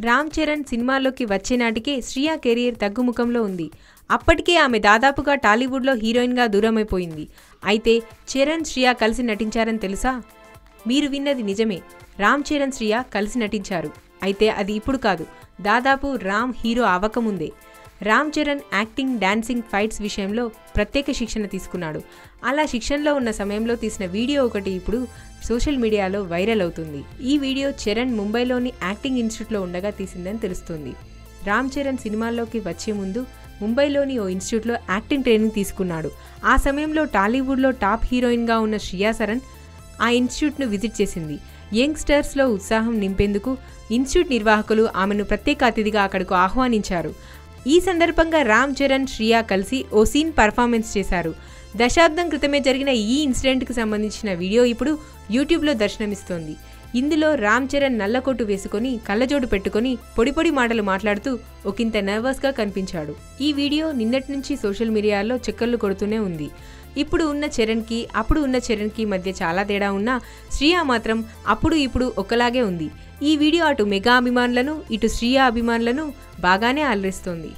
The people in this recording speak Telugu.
రామ్ చరణ్ సినిమాల్లోకి వచ్చే నాటికే శ్రియా కెరీర్ తగ్గుముఖంలో ఉంది. అప్పటికే ఆమె దాదాపుగా టాలీవుడ్లో హీరోయిన్గా దూరమైపోయింది. అయితే చరణ్, శ్రియా కలిసి నటించారని తెలుసా? మీరు విన్నది నిజమే. రామ్ చరణ్, శ్రియా కలిసి నటించారు. అయితే అది ఇప్పుడు కాదు, దాదాపు రామ్ హీరో అవ్వకముందే. Ram Charan acting, dancing, fights విషయంలో ప్రత్యేక శిక్షణ తీసుకున్నాడు. అలా శిక్షణలో ఉన్న సమయంలో తీసిన వీడియో ఒకటి ఇప్పుడు సోషల్ మీడియాలో వైరల్ అవుతుంది. ఈ వీడియో చరణ్ ముంబైలోని యాక్టింగ్ ఇన్స్టిట్యూట్లో ఉండగా తీసిందని తెలుస్తుంది. రామ్ చరణ్ సినిమాల్లోకి వచ్చే ముందు ముంబైలోని ఓ ఇన్స్టిట్యూట్లో యాక్టింగ్ ట్రైనింగ్ తీసుకున్నాడు. ఆ సమయంలో టాలీవుడ్లో టాప్ హీరోయిన్గా ఉన్న శ్రియా సరన్ ఆ ఇన్స్టిట్యూట్ను విజిట్ చేసింది. యంగ్స్టర్స్లో ఉత్సాహం నింపేందుకు ఇన్స్టిట్యూట్ నిర్వాహకులు ఆమెను ప్రత్యేక అతిథిగా అక్కడకు ఆహ్వానించారు. ఈ సందర్భంగా రామ్ చరణ్, శ్రియా కలిసి ఓ సీన్ పర్ఫార్మెన్స్ చేశారు. దశాబ్దం క్రితమే జరిగిన ఈ ఇన్సిడెంట్కి సంబంధించిన వీడియో ఇప్పుడు యూట్యూబ్లో దర్శనమిస్తోంది. ఇందులో రామ్ చరణ్ నల్లకోటు వేసుకొని కళ్ళజోడు పెట్టుకొని పొడి పొడి మాటలు మాట్లాడుతూ ఒకంత నర్వస్గా కనిపించాడు. ఈ వీడియో నిన్నటి నుంచి సోషల్ మీడియాలో చక్కర్లు కొడుతూనే ఉంది. ఇప్పుడు ఉన్న చరణ్కి, అప్పుడు ఉన్న చరణ్కి మధ్య చాలా తేడా ఉన్నా శ్రియా మాత్రం అప్పుడు ఇప్పుడు ఒకలాగే ఉంది. ఈ వీడియో అటు మెగా అభిమానులను, ఇటు శ్రియా అభిమానులను బాగానే అలరిస్తోంది.